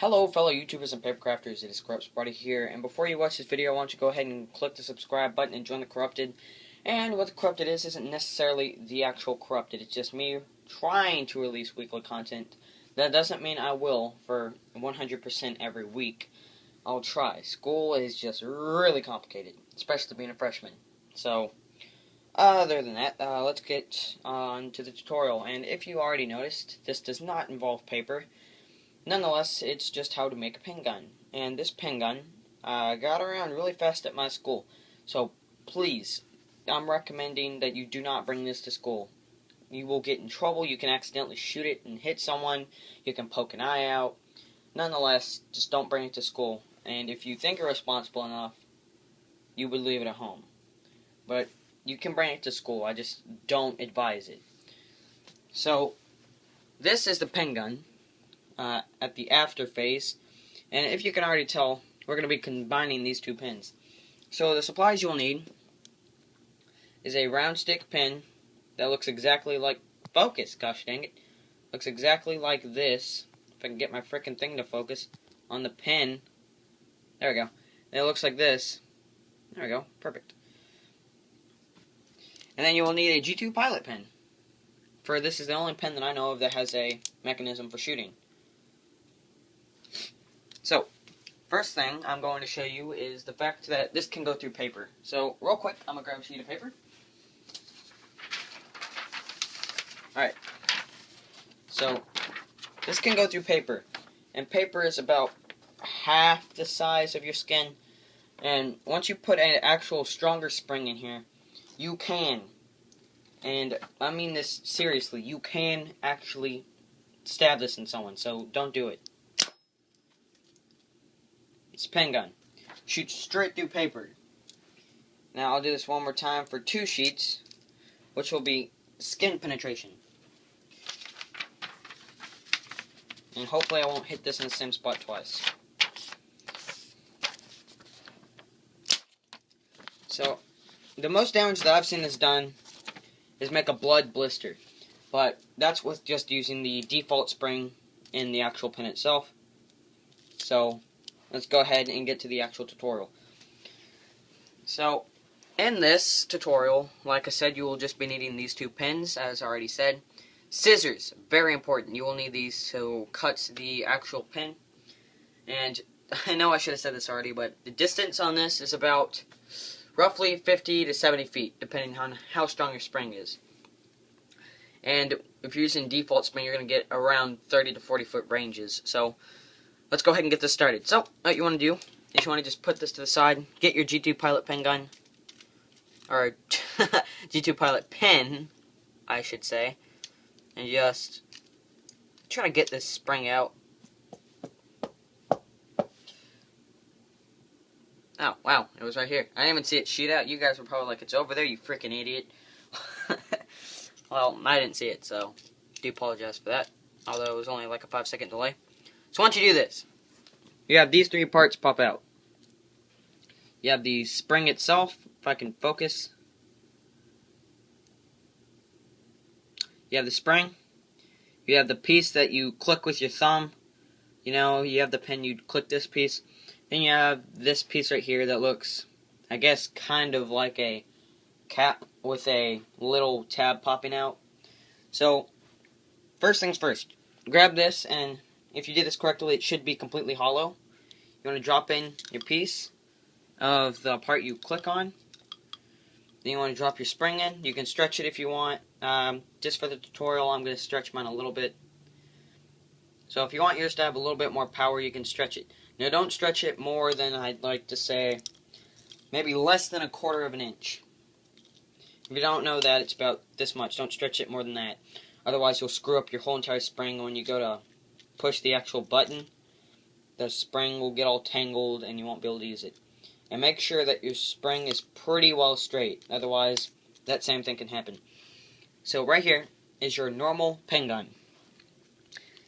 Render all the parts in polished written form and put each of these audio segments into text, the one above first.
Hello fellow YouTubers and paper crafters, it is Corrupt's here, and before you watch this video, I want you to go ahead and click the subscribe button and join the Corrupted. And what the Corrupted is isn't necessarily the actual Corrupted, it's just me trying to release weekly content. That doesn't mean I will for 100% every week. I'll try. School is just really complicated, especially being a freshman. So, other than that, let's get on to the tutorial. And if you already noticed, this does not involve paper. Nonetheless, it's just how to make a Pengun. And this Pengun got around really fast at my school. So, please, I'm recommending that you do not bring this to school. You will get in trouble, you can accidentally shoot it and hit someone, you can poke an eye out. Nonetheless, just don't bring it to school. And if you think you're responsible enough, you would leave it at home. But you can bring it to school, I just don't advise it. So, this is the Pengun. At the after phase, and if you can already tell, we're going to be combining these two pins. So the supplies you'll need is a round stick pin that looks exactly like, focus, gosh dang it, looks exactly like this. If I can get my frickin' thing to focus on the pin, there we go, it looks like this, there we go, perfect. And then you will need a G2 pilot pin, for this is the only pin that I know of that has a mechanism for shooting. So, first thing I'm going to show you is the fact that this can go through paper. So, real quick, I'm going to grab a sheet of paper. Alright. So, this can go through paper. And paper is about half the size of your skin. And once you put an actual stronger spring in here, you can, and I mean this seriously, you can actually stab this in someone. So, don't do it. It's a Pengun. Shoots straight through paper. Now I'll do this one more time for 2 sheets, which will be skin penetration. And hopefully I won't hit this in the same spot twice. So, the most damage that I've seen this done is make a blood blister. But that's with just using the default spring in the actual pin itself. So, let's go ahead and get to the actual tutorial. So, in this tutorial, like I said, you will just be needing these 2 pins, as I already said. Scissors, very important. You will need these to cut the actual pin. And I know I should have said this already, but the distance on this is about roughly 50 to 70 feet, depending on how strong your spring is. And if you're using default spring, you're going to get around 30 to 40 foot ranges. So, let's go ahead and get this started. So, what you want to do is you want to just put this to the side, get your G2 Pilot Pengun, or G2 Pilot Pen, I should say, and just try to get this spring out. Oh, wow, it was right here. I didn't even see it shoot out. You guys were probably like, it's over there, you freaking idiot. Well, I didn't see it, so I do apologize for that, although it was only like a 5-second delay. So once you do this, you have these 3 parts pop out. You have the spring itself, if I can focus. You have the spring. You have the piece that you click with your thumb. You know, you have the pin, you click this piece. Then you have this piece right here that looks, I guess, kind of like a cap with a little tab popping out. So, first things first. Grab this, and if you did this correctly, it should be completely hollow. You want to drop in your piece of the part you click on. Then you want to drop your spring in. You can stretch it if you want. Just for the tutorial, I'm going to stretch mine a little bit. So if you want yours to have a little bit more power, you can stretch it. Now don't stretch it more than, I'd like to say, maybe less than 1/4 of an inch. If you don't know that, it's about this much. Don't stretch it more than that. Otherwise, you'll screw up your whole entire spring when you go to push the actual button. The spring will get all tangled and you won't be able to use it. And make sure that your spring is pretty well straight. Otherwise, that same thing can happen. So right here is your normal Pengun.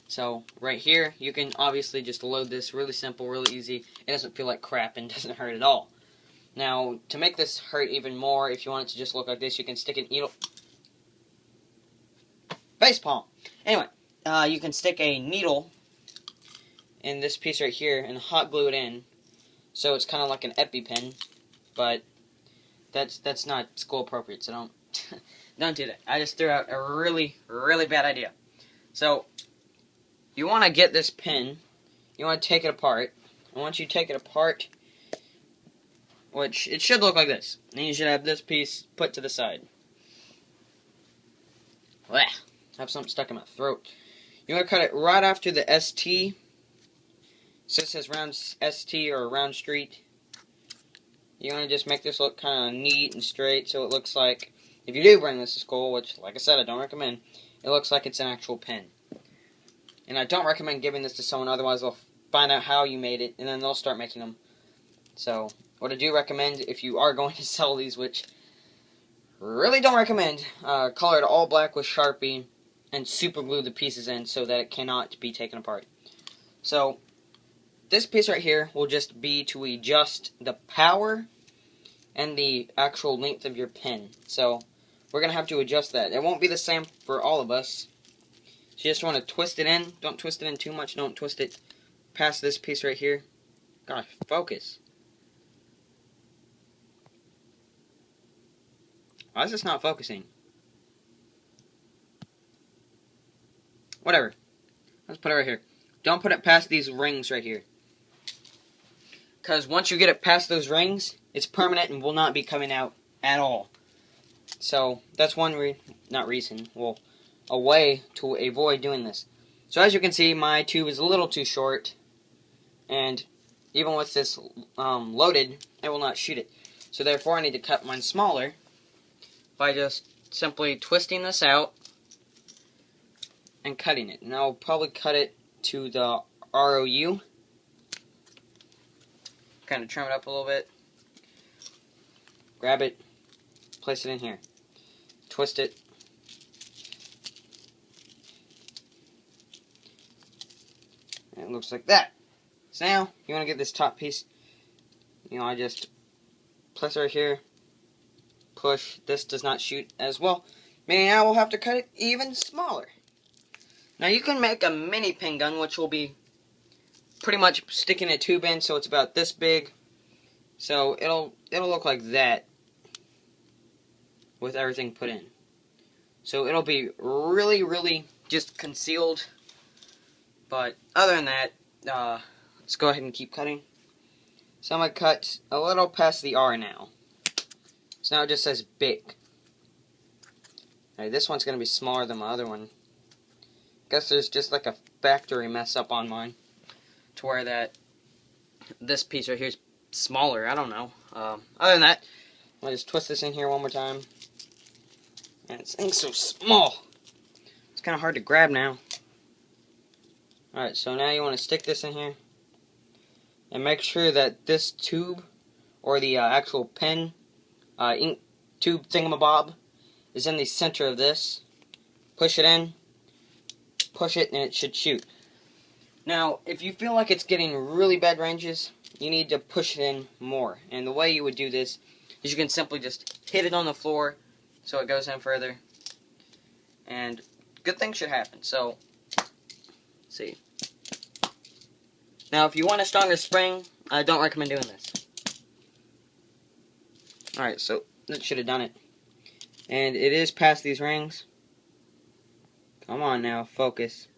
So right here, you can obviously just load this. Really simple, really easy. It doesn't feel like crap and doesn't hurt at all. Now, to make this hurt even more, if you want it to just look like this, you can stick a needle. Facepalm. Anyway, you can stick a needle in this piece right here and hot glue it in, so it's kind of like an EpiPen, but that's not school appropriate, so don't do that. I just threw out a really bad idea. So you want to get this pin, you want to take it apart, and once you take it apart, which it should look like this, and you should have this piece put to the side. Blech, I have something stuck in my throat. You want to cut it right after the ST. So it says round ST or round street. You want to just make this look kind of neat and straight, so it looks like, if you do bring this to school, which, like I said, I don't recommend, it looks like it's an actual pen. And I don't recommend giving this to someone, otherwise they'll find out how you made it, and then they'll start making them. So, what I do recommend, if you are going to sell these, which really don't recommend, color it all black with Sharpie, and super glue the pieces in so that it cannot be taken apart. So, this piece right here will just be to adjust the power and the actual length of your pen. So we're going to have to adjust that. It won't be the same for all of us. So you just want to twist it in. Don't twist it in too much. Don't twist it past this piece right here. Gosh, focus. Why is this not focusing? Whatever. Let's put it right here. Don't put it past these rings right here. Because once you get it past those rings, it's permanent and will not be coming out at all. So, that's one reason, well, a way to avoid doing this. So as you can see, my tube is a little too short. And even with this loaded, it will not shoot it. So therefore, I need to cut mine smaller by just simply twisting this out and cutting it. And I'll probably cut it to the ROU. Kind of trim it up a little bit. Grab it, place it in here. Twist it. And it looks like that. So now, you want to get this top piece. I just place it right here. Push. This does not shoot as well. Meaning I will have to cut it even smaller. Now you can make a mini Pengun, which will be pretty much sticking a tube in, so it's about this big. So it'll look like that with everything put in. So it'll be really just concealed. But other than that, let's go ahead and keep cutting. So I'm going to cut a little past the R now. So now it just says big. Alright, this one's going to be smaller than my other one. Guess there's just like a factory mess up on mine, to where that this piece right here is smaller. I don't know. Other than that, I'm gonna just twist this in here one more time. And this thing's so small. It's kind of hard to grab now. Alright, so now you want to stick this in here. And make sure that this tube, or the actual pen, ink tube thingamabob, is in the center of this. Push it in. Push it, and it should shoot. Now, if you feel like it's getting really bad ranges, you need to push it in more. And the way you would do this is you can simply just hit it on the floor so it goes in further. And good things should happen. So, let's see. Now, if you want a stronger spring, I don't recommend doing this. Alright, so that should have done it. And it is past these rings. Come on now, focus.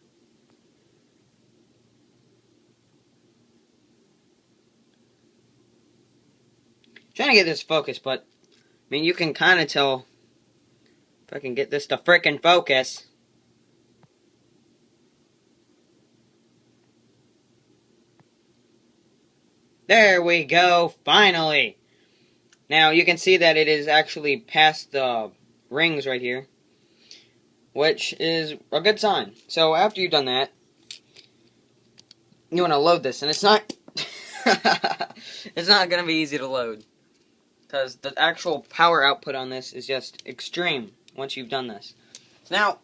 Trying to get this focused, but I mean, you can kind of tell if I can get this to frickin' focus. There we go, finally. Now you can see that it is actually past the rings right here, which is a good sign. So after you've done that, you want to load this, and it's not it's not going to be easy to load, because the actual power output on this is just extreme once you've done this. So now,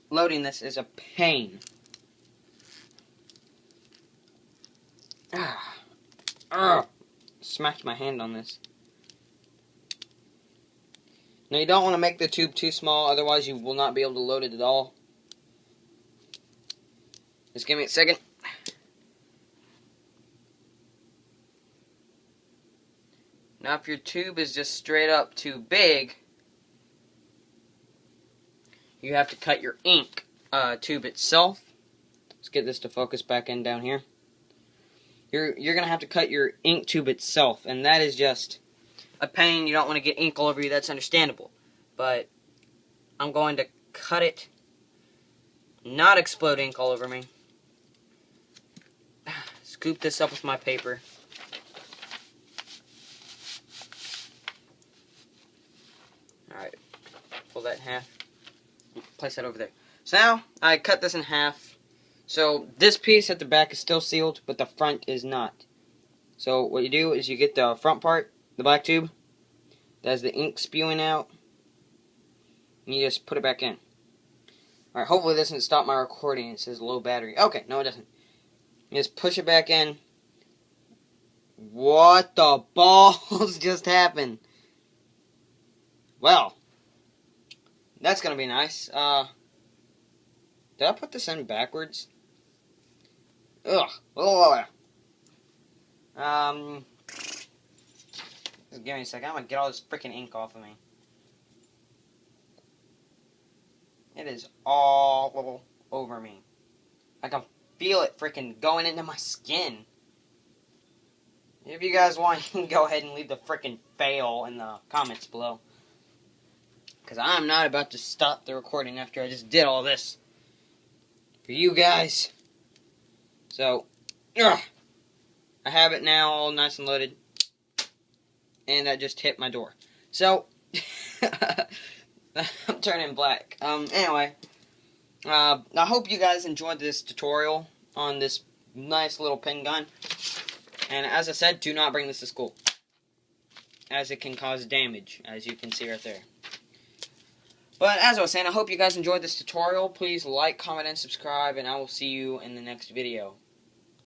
loading this is a pain. Smacked my hand on this. Now you don't want to make the tube too small, otherwise you will not be able to load it at all. Just give me a second. Now if your tube is just straight up too big, you have to cut your ink tube itself. Let's get this to focus back in down here. You're going to have to cut your ink tube itself, and that is just a pain. You don't want to get ink all over you, that's understandable. But I'm going to cut it, not explode ink all over me. Scoop this up with my paper. Alright, pull that in half. Place that over there. So now, I cut this in half. So, this piece at the back is still sealed, but the front is not. So, what you do is you get the front part, the black tube, that has the ink spewing out, and you just put it back in. Alright, hopefully this doesn't stop my recording. It says low battery. Okay, no it doesn't. You just push it back in. What the balls just happened? Well, that's gonna be nice. Did I put this in backwards? Ugh. Just give me a second. I'm gonna get all this freaking ink off of me. It is all over me. I can feel it freaking going into my skin. If you guys want, you can go ahead and leave the freaking fail in the comments below. Because I'm not about to stop the recording after I just did all this for you guys. So, I have it now all nice and loaded. And I just hit my door. So, I'm turning black. Anyway, I hope you guys enjoyed this tutorial on this nice little Pengun. And as I said, do not bring this to school, as it can cause damage, as you can see right there. But as I was saying, I hope you guys enjoyed this tutorial. Please like, comment, and subscribe, and I will see you in the next video.